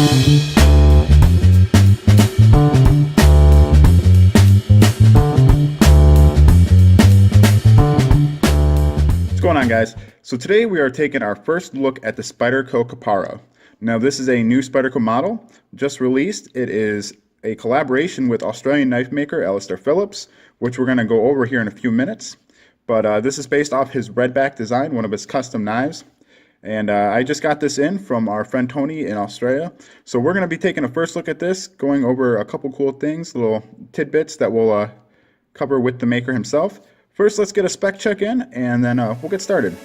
What's going on, guys? So today we are taking our first look at the Spyderco Kapara. Now this is a new Spyderco model just released. It is a collaboration with Australian knife maker Alistair Phillips, which we're going to go over here in a few minutes. But this is based off his redback design, one of his custom knives. And I just got this in from our friend Tony in Australia. So we're going to be taking a first look at this, going over a couple cool things, little tidbits that we'll cover with the maker himself. First, let's get a spec check in, and then we'll get started.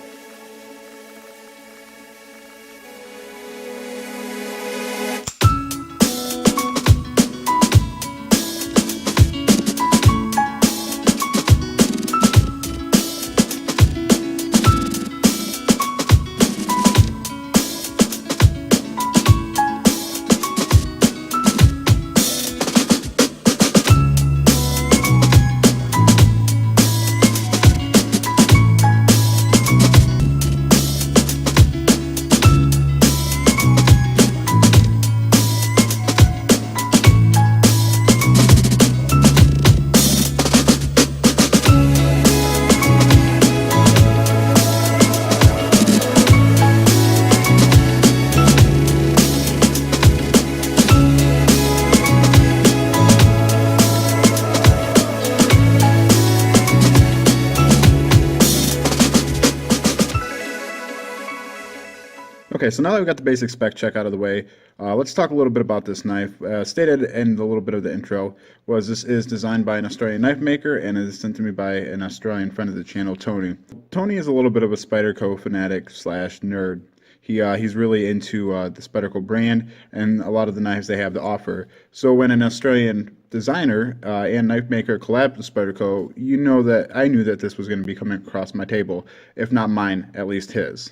Okay, so now that we've got the basic spec check out of the way, let's talk a little bit about this knife. Stated in a little bit of the intro was this is designed by an Australian knife maker and is sent to me by an Australian friend of the channel, Tony. Tony is a little bit of a Spyderco fanatic slash nerd. He's really into the Spyderco brand and a lot of the knives they have to offer. So when an Australian designer and knife maker collabed with Spyderco, you know that I knew that this was going to be coming across my table, if not mine, at least his.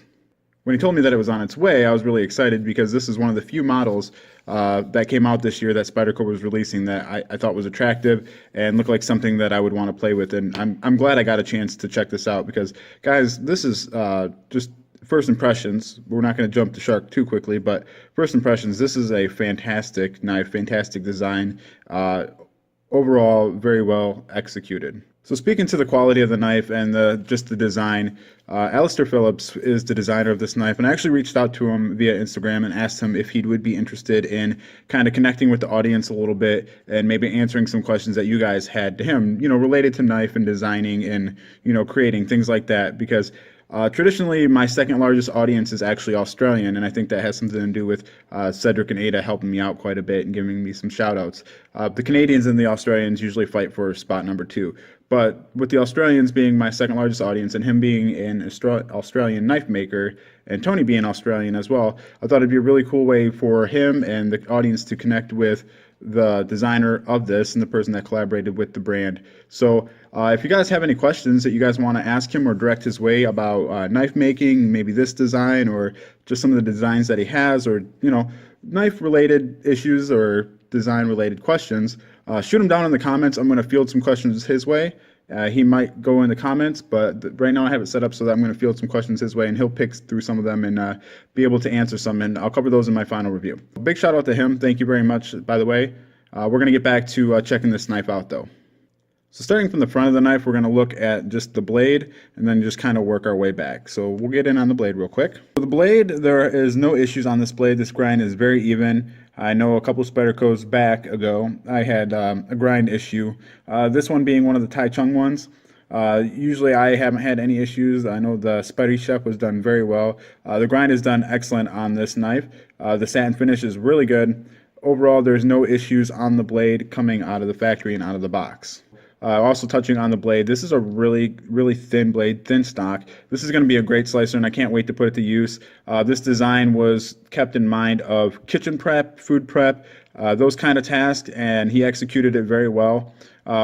When he told me that it was on its way, I was really excited because this is one of the few models that came out this year that Spyderco was releasing that I thought was attractive and looked like something that I would want to play with. And I'm glad I got a chance to check this out because, guys, this is just first impressions. We're not going to jump the shark too quickly, but first impressions, this is a fantastic knife, fantastic design. Overall, very well executed. So speaking to the quality of the knife and just the design, Alistair Phillips is the designer of this knife, and I actually reached out to him via Instagram and asked him if he would be interested in kind of connecting with the audience a little bit and maybe answering some questions that you guys had to him, you know, related to knife and designing and, you know, creating things like that, because traditionally, my second largest audience is actually Australian, and I think that has something to do with Cedric and Ada helping me out quite a bit and giving me some shout outs. The Canadians and the Australians usually fight for spot number 2. But with the Australians being my second largest audience and him being an Australian knife maker and Tony being Australian as well, I thought it'd be a really cool way for him and the audience to connect with the designer of this and the person that collaborated with the brand. So if you guys have any questions that you guys want to ask him or direct his way about knife making, maybe this design or just some of the designs that he has, or, you know, knife related issues or design related questions, shoot them down in the comments. I'm going to field some questions his way. He might go in the comments, but right now I have it set up so that I'm going to field some questions his way, and he'll pick through some of them and be able to answer some, and I'll cover those in my final review. Big shout out to him. Thank you very much, by the way. We're going to get back to checking this knife out, though. So starting from the front of the knife, we're going to look at just the blade and then just kind of work our way back. So we'll get in on the blade real quick. For the blade, there is no issues on this blade. This grind is very even. I know a couple Spydercos back ago, I had a grind issue. This one being one of the Tai Chung ones. Usually I haven't had any issues. I know the Spidey Chef was done very well. The grind is done excellent on this knife. The satin finish is really good. Overall, there's no issues on the blade coming out of the factory and out of the box. Also touching on the blade, this is a really, really thin blade, thin stock. This is going to be a great slicer, and I can't wait to put it to use. This design was kept in mind of kitchen prep, food prep, those kind of tasks, and he executed it very well,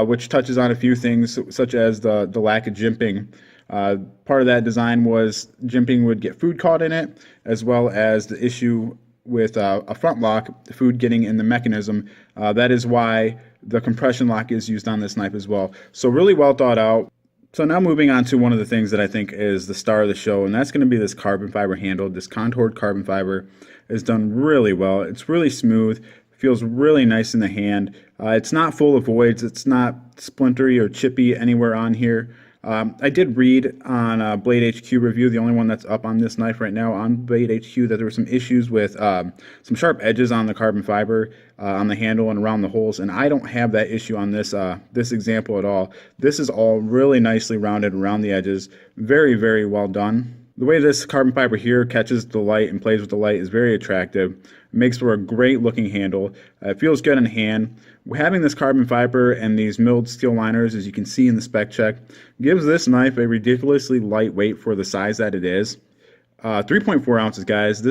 which touches on a few things, such as the lack of jimping. Part of that design was jimping would get food caught in it, as well as the issue with a front lock, food getting in the mechanism. That is why the compression lock is used on this knife as well. So really well thought out. So now moving on to one of the things that I think is the star of the show, and that's going to be this carbon fiber handle, this contoured carbon fiber. is done really well. It's really smooth, feels really nice in the hand. It's not full of voids. It's not splintery or chippy anywhere on here. I did read on Blade HQ review, the only one that's up on this knife right now on Blade HQ, that there were some issues with some sharp edges on the carbon fiber on the handle and around the holes, and I don't have that issue on this this example at all. This is all really nicely rounded around the edges. Very, very well done. The way this carbon fiber here catches the light and plays with the light is very attractive. It makes for a great looking handle. It feels good in hand. Having this carbon fiber and these milled steel liners, as you can see in the spec check, gives this knife a ridiculously light weight for the size that it is. 3.4 ounces, guys.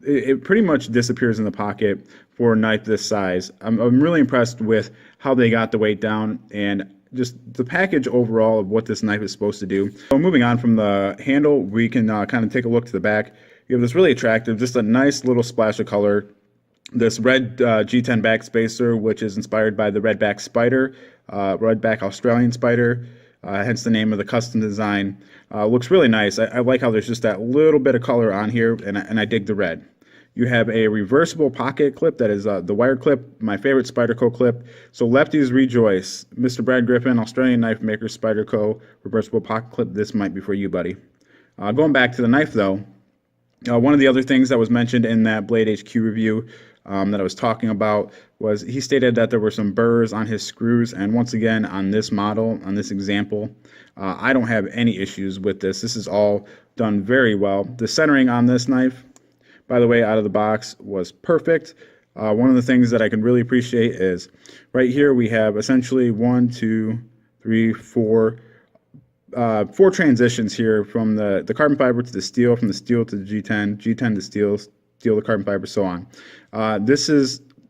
It pretty much disappears in the pocket for a knife this size. I'm really impressed with how they got the weight down and just the package overall of what this knife is supposed to do. So moving on from the handle, we can kind of take a look to the back. You have this really attractive, just a nice little splash of color. This red G10 back spacer, which is inspired by the redback spider, redback Australian spider, hence the name of the custom design. Looks really nice. I like how there's just that little bit of color on here, and I dig the red. You have a reversible pocket clip that is the wire clip, my favorite Spyderco clip. So lefties rejoice. Mr. Brad Griffin, Australian knife maker, Spyderco reversible pocket clip. This might be for you, buddy. Going back to the knife, though, one of the other things that was mentioned in that Blade HQ review that I was talking about was he stated that there were some burrs on his screws, and once again on this model, on this example, I don't have any issues with this. This is all done very well. The centering on this knife, by the way, out of the box was perfect. One of the things that I can really appreciate is right here we have essentially 1, 2, 3, 4 transitions here from the carbon fiber to the steel, from the steel to the G10, G10 to steel, steel to carbon fiber, so on.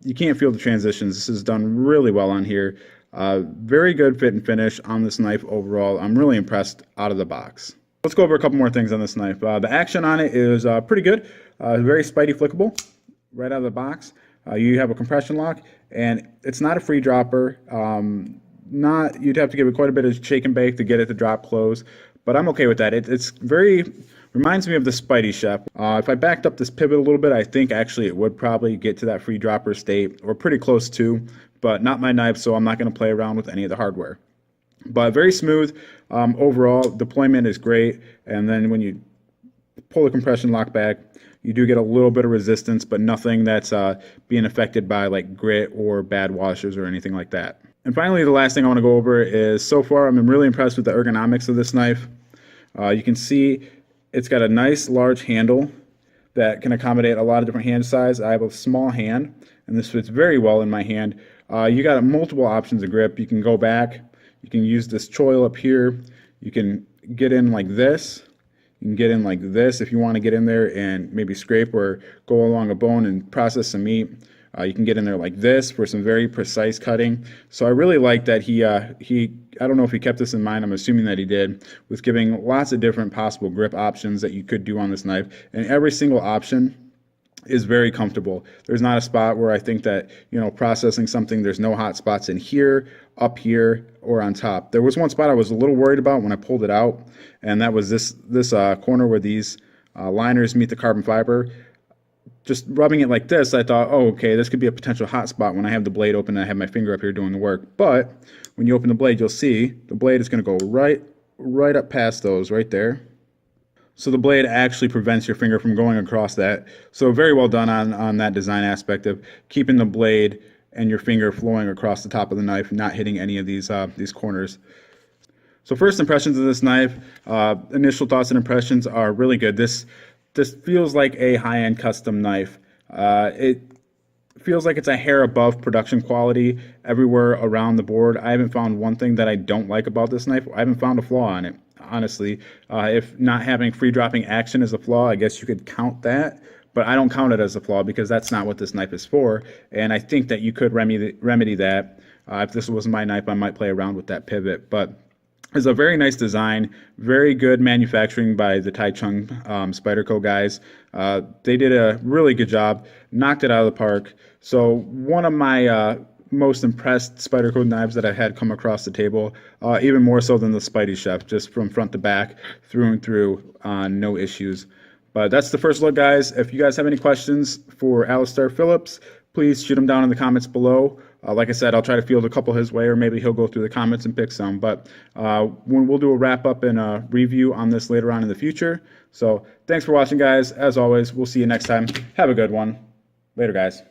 You can't feel the transitions. This is done really well on here. Very good fit and finish on this knife overall. I'm really impressed out of the box. Let's go over a couple more things on this knife. The action on it is pretty good. Very Spidey flickable right out of the box. You have a compression lock, and it's not a free dropper. You'd have to give it quite a bit of shake and bake to get it to drop close, but I'm okay with that. Reminds me of the Spidey Chef. If I backed up this pivot a little bit, I think actually it would probably get to that free dropper state, or pretty close to, but not my knife, so I'm not going to play around with any of the hardware. But very smooth. Overall, deployment is great, and then when you pull the compression lock back, you do get a little bit of resistance, but nothing that's being affected by like grit or bad washers or anything like that. And finally, the last thing I want to go over is, so far I'm really impressed with the ergonomics of this knife. You can see it's got a nice large handle that can accommodate a lot of different hand size. I have a small hand, and this fits very well in my hand. You got multiple options of grip. You can go back. You can use this choil up here. You can get in like this. You can get in like this if you want to get in there and maybe scrape or go along a bone and process some meat. You can get in there like this for some very precise cutting. So I really like that I don't know if he kept this in mind, I'm assuming that he did, with giving lots of different possible grip options that you could do on this knife. And every single option is very comfortable. There's not a spot where I think that, processing something, there's no hot spots in here, up here, or on top. There was one spot I was a little worried about when I pulled it out, and that was this corner where these liners meet the carbon fiber. Just rubbing it like this, I thought, oh, okay, this could be a potential hot spot when I have the blade open and I have my finger up here doing the work. But when you open the blade, you'll see the blade is going to go right up past those right there. So the blade actually prevents your finger from going across that. So very well done on that design aspect of keeping the blade and your finger flowing across the top of the knife, not hitting any of these corners. So first impressions of this knife, initial thoughts and impressions are really good. This feels like a high-end custom knife. It feels like it's a hair above production quality everywhere around the board. I haven't found one thing that I don't like about this knife. I haven't found a flaw on it, honestly. If not having free dropping action is a flaw, I guess you could count that, but I don't count it as a flaw because that's not what this knife is for, and I think that you could remedy that. If this was my knife, I might play around with that pivot, but it's a very nice design, very good manufacturing by the Taichung Spyderco guys. They did a really good job, knocked it out of the park. So one of my most impressed Spyderco knives that I had come across the table, even more so than the Spidey Chef, just from front to back, through and through, no issues. But that's the first look, guys. If you guys have any questions for Alistair Phillips, please shoot them down in the comments below. Like I said, I'll try to field a couple his way, or maybe he'll go through the comments and pick some. But we'll do a wrap up and a review on this later on in the future. So thanks for watching, guys. As always, we'll see you next time. Have a good one. Later, guys.